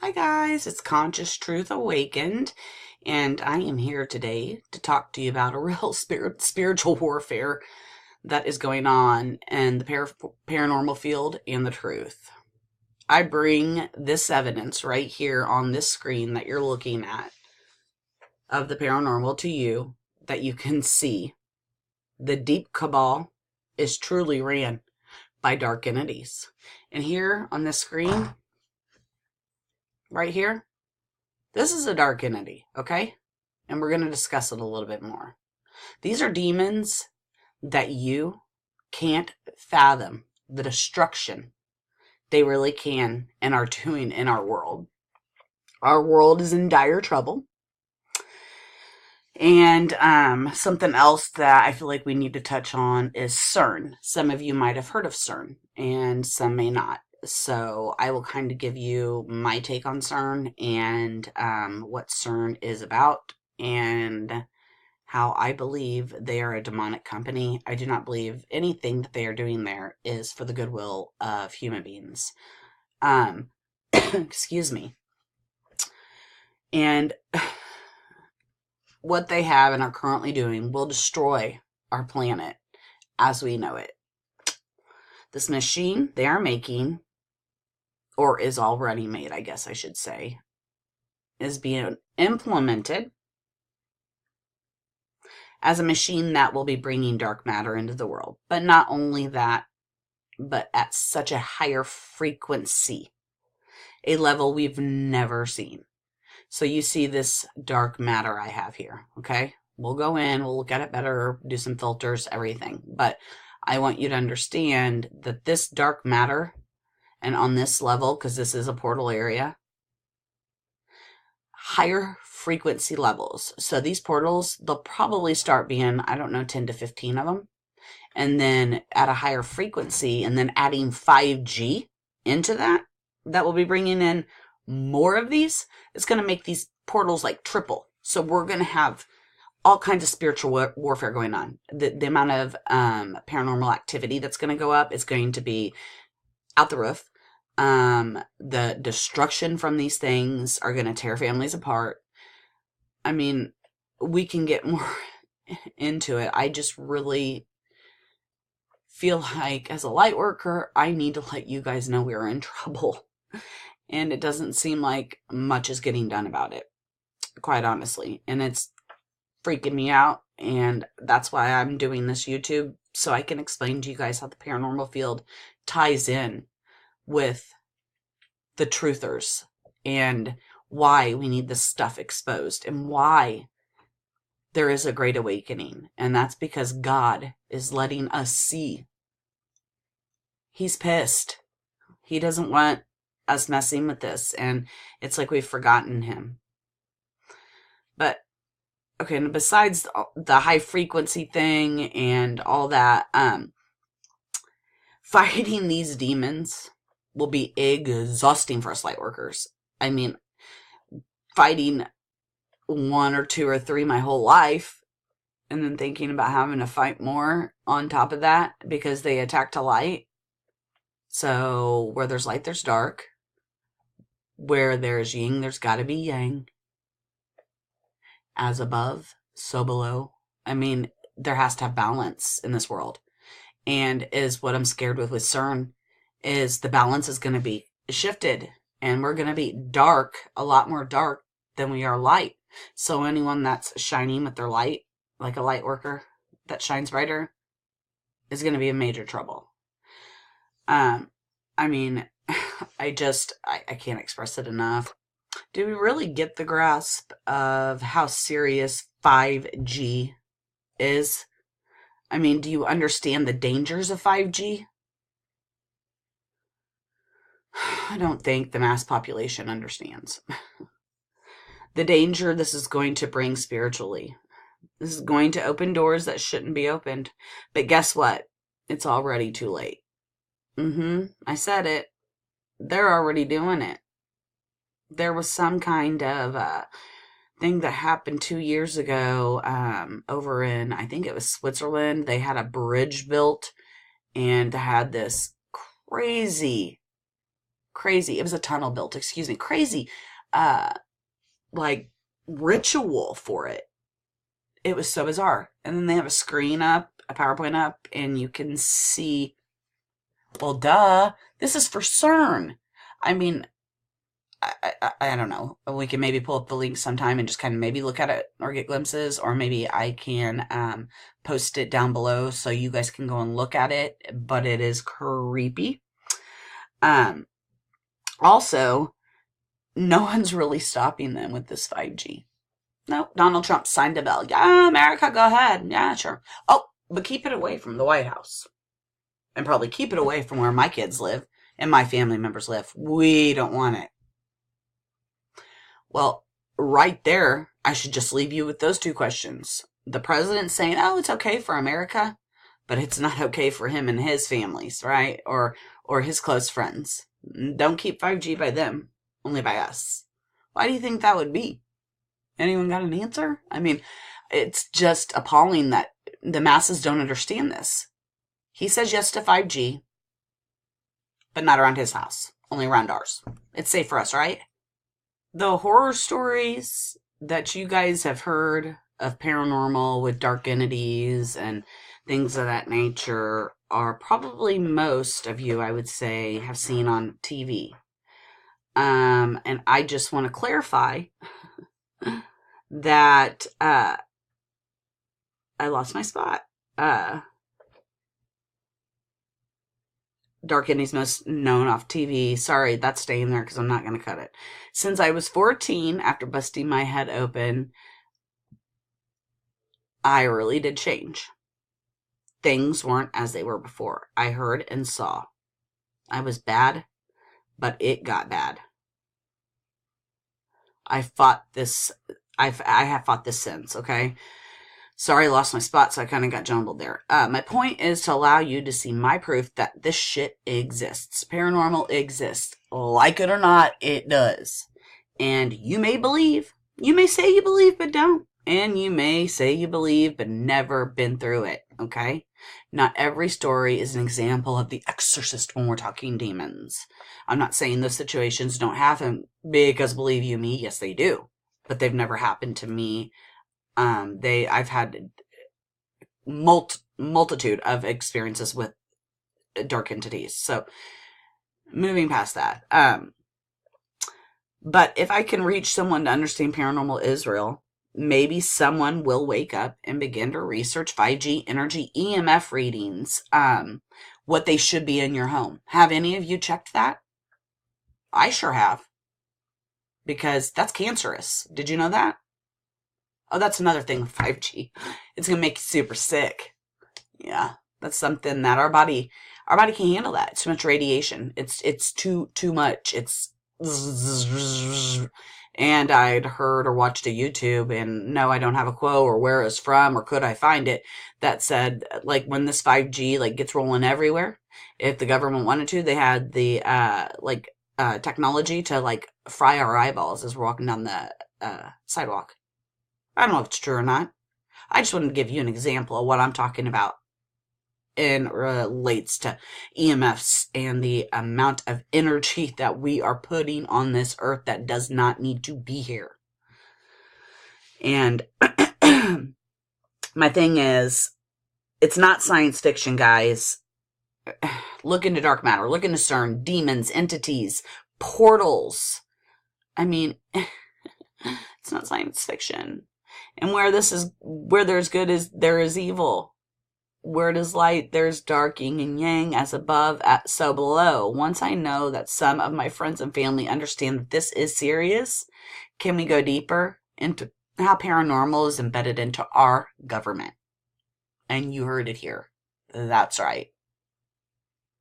Hi guys, it's Conscious Truth Awakened, and I am here today to talk to you about a real spiritual warfare that is going on in the paranormal field and the truth. I bring this evidence right here on this screen that you're looking at of the paranormal to you that you can see. The deep cabal is truly ran by dark entities. And here on this screen, right here, this is a dark entity, okay? And we're going to discuss it a little bit more. These are demons that you can't fathom the destruction they really can and are doing in our world. Our world is in dire trouble. And something else that I feel like we need to touch on is CERN. Some of you might have heard of CERN, and some may not. So I will kind of give you my take on CERN and what CERN is about and how I believe they are a demonic company. I do not believe anything that they are doing there is for the goodwill of human beings. Excuse me. And what they have and are currently doing will destroy our planet as we know it. This machine they are making, or is already made, I guess I should say, is being implemented as a machine that will be bringing dark matter into the world. But not only that, but at such a higher frequency, a level we've never seen. So you see this dark matter I have here, okay? We'll go in, we'll look at it better, do some filters, everything. But I want you to understand that this dark matter, and on this level, because this is a portal area, higher frequency levels. So these portals, they'll probably start being, I don't know, 10 to 15 of them. And then at a higher frequency, and then adding 5G into that will be bringing in more of these. It's going to make these portals like triple. So we're going to have all kinds of spiritual warfare going on. The amount of paranormal activity that's going to go up is going to be out the roof. The destruction from these things are going to tear families apart. I mean, we can get more into it. I just really feel like as a light worker, I need to let you guys know we're in trouble. And it doesn't seem like much is getting done about it, quite honestly. And it's freaking me out. And that's why I'm doing this YouTube, so I can explain to you guys how the paranormal field ties in with the truthers and why we need this stuff exposed and why there is a great awakening. And that's because God is letting us see. He's pissed. He doesn't want us messing with this, and it's like we've forgotten him. But okay, and besides the high frequency thing and all that, fighting these demons will be exhausting for us light workers. I mean, fighting one or two or three my whole life, and then thinking about having to fight more on top of that because they attack to light. So where there's light, there's dark. Where there's yin, there's got to be yang. As above, so below. I mean, there has to have balance in this world. And is what I'm scared with CERN, is the balance is going to be shifted. And we're going to be dark, a lot more dark than we are light. So anyone that's shining with their light, like a light worker that shines brighter, is going to be in major trouble. I mean, I can't express it enough. Do we really get the grasp of how serious 5G is? I mean, do you understand the dangers of 5G? I don't think the mass population understands. The danger this is going to bring spiritually. This is going to open doors that shouldn't be opened. But guess what? It's already too late. I said it. They're already doing it. There was some kind of thing that happened 2 years ago over in, I think it was Switzerland. They had a bridge built and had this crazy Crazy. It was a tunnel built, excuse me. Crazy, like, ritual for it. It was so bizarre. And then they have a screen up, a PowerPoint up, and you can see, well, duh, this is for CERN. I mean, I don't know. We can maybe pull up the link sometime and just kind of maybe look at it or get glimpses, or maybe I can post it down below so you guys can go and look at it, but it is creepy. Also, no one's really stopping them with this 5G. No, Donald Trump signed a bill. Yeah, America, go ahead. Yeah, sure. Oh, but keep it away from the White House. And probably keep it away from where my kids live and my family members live. We don't want it. Well, right there, I should just leave you with those two questions. The president saying, oh, it's okay for America, but it's not okay for him and his families, right? Or his close friends. Don't keep 5G by them, only by us. Why do you think that would be? Anyone got an answer? I mean, it's just appalling that the masses don't understand this. He says yes to 5G, but not around his house, only around ours. It's safe for us, right? The horror stories that you guys have heard of paranormal with dark entities and things of that nature are probably most of you, I would say, have seen on TV. And I just want to clarify that I lost my spot. Dark entities most known off TV. Sorry, that's staying there because I'm not going to cut it. Since I was 14, after busting my head open, I really did change. Things weren't as they were before. I heard and saw. I was bad, but it got bad. I have fought this since, okay? Sorry, I lost my spot, so I kind of got jumbled there. My point is to allow you to see my proof that this shit exists. Paranormal exists. Like it or not, it does. And you may believe. You may say you believe, but don't. And you may say you believe, but never been through it, okay? Not every story is an example of the exorcist when we're talking demons. I'm not saying those situations don't happen, because believe you me, yes, they do. But they've never happened to me. I've had multitude of experiences with dark entities. So moving past that, but if I can reach someone to understand paranormal Israel, maybe someone will wake up and begin to research 5G energy EMF readings, what they should be in your home. Have any of you checked that? I sure have, because that's cancerous. Did you know that? Oh, that's another thing with 5G. It's going to make you super sick. Yeah, that's something that our body can't handle that. It's too much radiation. It's too much. It's and I'd heard or watched a YouTube, and no, I don't have a quote or where it's from or could I find it, that said, like, when this 5G like gets rolling everywhere, if the government wanted to, they had the technology to like fry our eyeballs as we're walking down the sidewalk. I don't know if it's true or not. I just wanted to give you an example of what I'm talking about in relates to EMFs and the amount of energy that we are putting on this earth that does not need to be here. And my thing is, it's not science fiction, guys. Look into dark matter. Look into CERN, demons, entities, portals. I mean, it's not science fiction. And where there's good there is evil. Where it is light, there's dark, yin and yang, as above, so below. Once I know that some of my friends and family understand that this is serious, can we go deeper into how paranormal is embedded into our government? And you heard it here. That's right.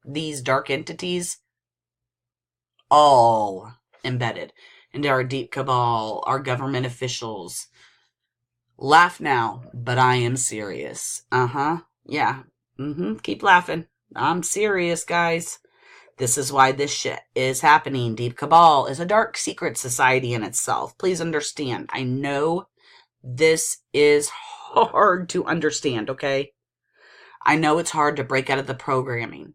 These dark entities, all embedded into our deep cabal, our government officials. Laugh now, but I am serious. Yeah. Keep laughing. I'm serious, guys. This is why this shit is happening. Deep cabal is a dark secret society in itself. Please understand. I know this is hard to understand, okay? I know it's hard to break out of the programming.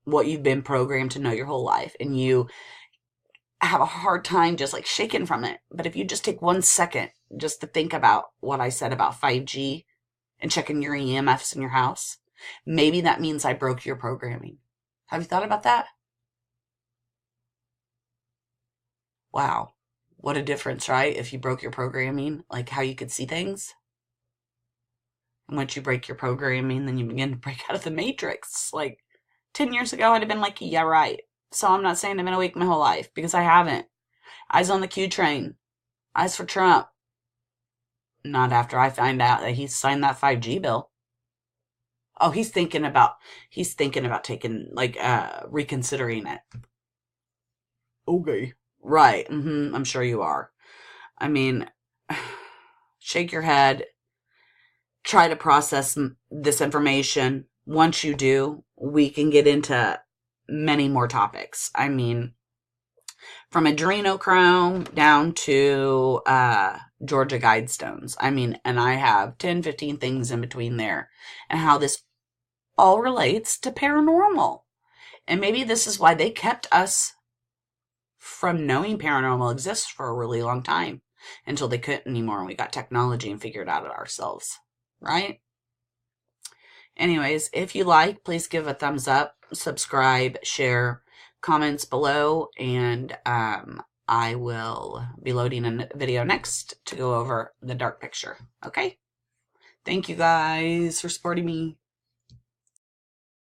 what you've been programmed to know your whole life, and you have a hard time just like shaking from it. But if you just take 1 second just to think about what I said about 5G and checking your EMFs in your house, maybe that means I broke your programming. Have you thought about that? Wow. What a difference, right? If you broke your programming, like how you could see things. And once you break your programming, then you begin to break out of the matrix. Like 10 years ago, I'd have been like, yeah, right. So I'm not saying I've been awake my whole life, because I haven't. Eyes on the Q train. Eyes for Trump. Not after I find out that he signed that 5G bill. Oh, he's thinking about taking, like, reconsidering it. Okay. Right. I'm sure you are. I mean, shake your head. Try to process this information. Once you do, we can get into many more topics. I mean, from adrenochrome down to Georgia Guidestones. I mean, and I have 10, 15 things in between there, and how this all relates to paranormal. And maybe this is why they kept us from knowing paranormal exists for a really long time, until they couldn't anymore and we got technology and figured out it ourselves, right? Anyways, if you like, please give a thumbs up, subscribe, share, comments below, and I will be loading a video next to go over the dark picture. Okay? Thank you guys for supporting me.